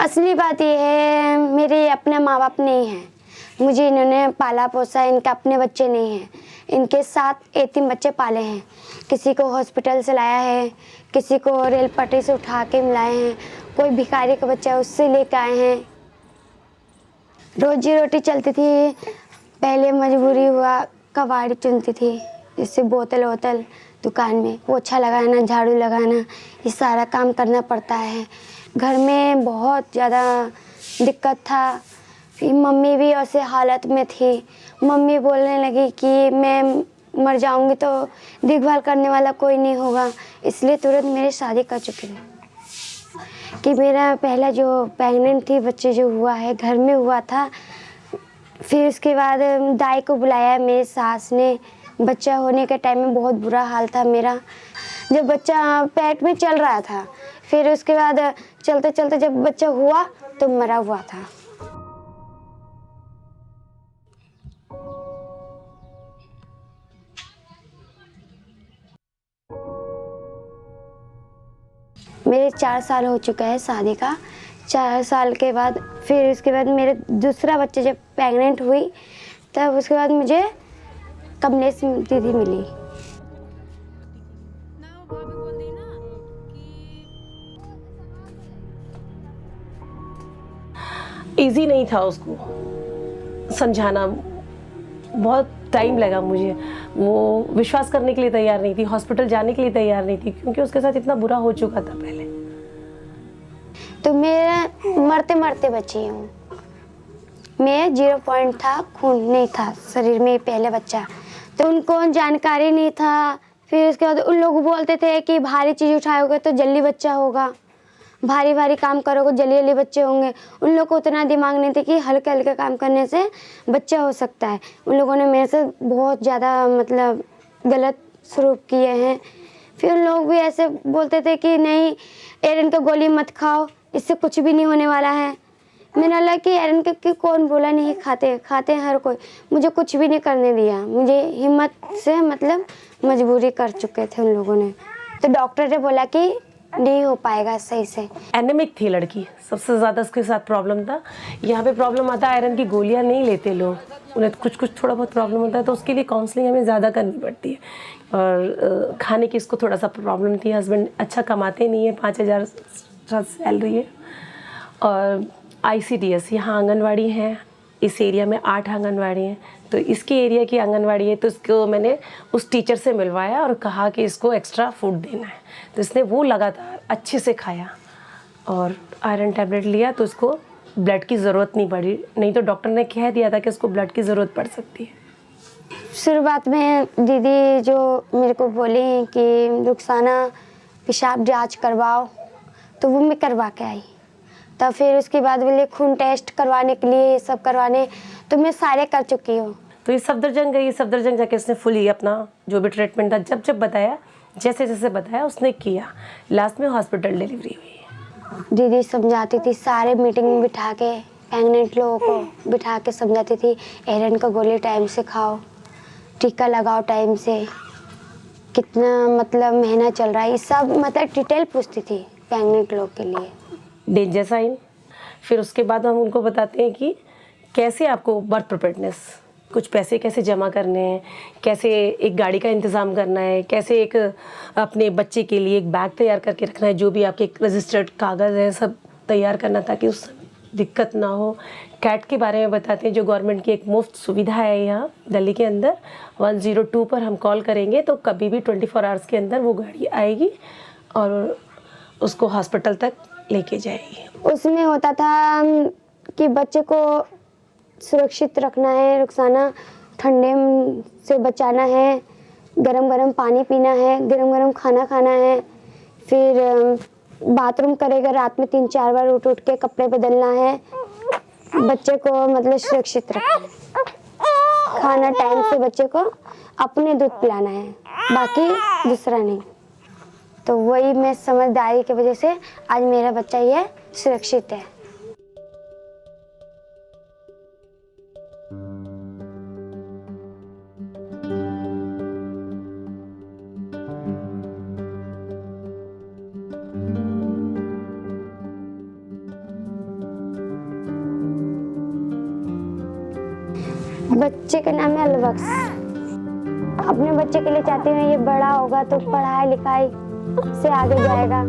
असली बात ये है, मेरे अपने माँ बाप नहीं हैं, मुझे इन्होंने पाला पोसा, इनके अपने बच्चे नहीं हैं। इनके 7 यतीम बच्चे पाले हैं। किसी को हॉस्पिटल से लाया है, किसी को रेल पटरी से उठा के लाए हैं, कोई भिखारी का बच्चा है उससे लेकर आए हैं। रोजी रोटी चलती थी। पहले मजबूरी हुआ, कबाड़ी चुनती थी, जिससे बोतल वोतल दुकान में पोछा लगाना, झाड़ू लगाना, ये सारा काम करना पड़ता है। घर में बहुत ज़्यादा दिक्कत था। फिर मम्मी भी ऐसे हालत में थी। मम्मी बोलने लगी कि मैं मर जाऊंगी तो देखभाल करने वाला कोई नहीं होगा, इसलिए तुरंत मेरी शादी कर चुकी थी। कि मेरा पहला जो प्रेग्नेंट थी बच्चे जो हुआ है घर में हुआ था। फिर उसके बाद दाई को बुलाया मेरी सास ने। बच्चा होने के टाइम में बहुत बुरा हाल था मेरा, जब बच्चा पेट में चल रहा था। फिर उसके बाद चलते चलते जब बच्चा हुआ तो मरा हुआ था। मेरे 4 साल हो चुका है शादी का। 4 साल के बाद फिर उसके बाद मेरे दूसरा बच्चा जब प्रेग्नेंट हुई तब उसके बाद मुझे कमलेश दीदी मिली। इजी नहीं था उसको समझाना, बहुत टाइम लगा मुझे। वो विश्वास करने के लिए तैयार नहीं थी, हॉस्पिटल जाने के लिए तैयार नहीं थी, क्योंकि उसके साथ इतना बुरा हो चुका था पहले। तो मैं मरते मरते बची हूँ। मैं 0 पॉइंट था, खून नहीं था शरीर में पहले बच्चा, तो उनको जानकारी नहीं था। फिर उसके बाद उन लोग बोलते थे कि भारी चीज़ उठाओगे तो जल्दी बच्चा होगा, भारी भारी काम करोगे जल्दी जल्दी बच्चे होंगे। उन लोगों को उतना दिमाग नहीं था कि हल्के हल्के काम करने से बच्चा हो सकता है। उन लोगों ने मेरे से बहुत ज़्यादा मतलब गलत सलूक किए हैं। फिर उन लोग भी ऐसे बोलते थे कि नहीं एरन का गोली मत खाओ, इससे कुछ भी नहीं होने वाला है। मैंने बोला कि एरन के कौन बोला नहीं खाते, खाते हैं हर कोई। मुझे कुछ भी नहीं करने दिया, मुझे हिम्मत से मतलब मजबूरी कर चुके थे उन लोगों ने। तो डॉक्टर ने बोला कि नहीं हो पाएगा सही से। एनेमिक थी लड़की, सबसे ज़्यादा उसके साथ प्रॉब्लम था। यहाँ पे प्रॉब्लम आता है, आयरन की गोलियाँ नहीं लेते लोग, उन्हें कुछ थोड़ा बहुत प्रॉब्लम होता है तो उसके लिए काउंसलिंग हमें ज़्यादा करनी पड़ती है। और खाने की इसको थोड़ा सा प्रॉब्लम थी। हस्बैंड अच्छा कमाते नहीं है, 5,000 सैलरी है। और ICDS यहाँ आंगनवाड़ी है, इस एरिया में 8 आंगनवाड़ी हैं, तो इसके एरिया की आंगनवाड़ी है। तो इसको मैंने उस टीचर से मिलवाया और कहा कि इसको एक्स्ट्रा फूड देना है, तो इसने वो लगातार अच्छे से खाया और आयरन टैबलेट लिया, तो उसको ब्लड की ज़रूरत नहीं पड़ी। नहीं तो डॉक्टर ने कह दिया था कि उसको ब्लड की ज़रूरत पड़ सकती है। शुरुआत में दीदी जो मेरे को बोली कि रुखसाना पेशाब जांच करवाओ, तो वो मैं करवा के आई। तब फिर उसके बाद बोले खून टेस्ट करवाने के लिए, ये सब करवाने, तो मैं सारे कर चुकी हूँ। तो ये सफदरजंग गई, सफदरजंग जाके उसने फुली अपना जो भी ट्रीटमेंट था जब जब बताया, जैसे जैसे बताया उसने किया। लास्ट में हॉस्पिटल डिलीवरी हुई। दीदी समझाती थी, सारे मीटिंग में बिठा के प्रेग्नेंट लोगों को बिठा के समझाती थी, एरन का गोली टाइम से खाओ, टीका लगाओ टाइम से, कितना मतलब महीना चल रहा है, ये सब मतलब डिटेल पूछती थी प्रेग्नेंट लोग के लिए। Danger sign. फिर उसके बाद हम उनको बताते हैं कि कैसे आपको बर्थ प्रिपेयर्डनेस, कुछ पैसे कैसे जमा करने हैं, कैसे एक गाड़ी का इंतज़ाम करना है, कैसे एक अपने बच्चे के लिए एक बैग तैयार करके रखना है, जो भी आपके रजिस्टर्ड कागज़ हैं सब तैयार करना ताकि उस दिक्कत ना हो। कैट के बारे में बताते हैं, जो गवर्नमेंट की एक मुफ्त सुविधा है यहाँ दिल्ली के अंदर। 102 पर हम कॉल करेंगे तो कभी भी 24 आवर्स के अंदर वो गाड़ी आएगी और उसको हॉस्पिटल तक लेके जाएगी। उसमें होता था कि बच्चे को सुरक्षित रखना है, रुखसाना ठंडे से बचाना है, गरम गरम पानी पीना है, गरम गरम खाना खाना है, फिर बाथरूम करेगा रात में 3-4 बार उठ उठ के कपड़े बदलना है, बच्चे को मतलब सुरक्षित रखना है, खाना टाइम से बच्चे को अपने दूध पिलाना है, बाकी दूसरा नहीं। तो वही मैं समझदारी की वजह से आज मेरा बच्चा ये सुरक्षित है। बच्चे का नाम है अलबख्श। अपने बच्चे के लिए चाहती हूँ ये बड़ा होगा तो पढ़ाई लिखाई से आगे जाएगा।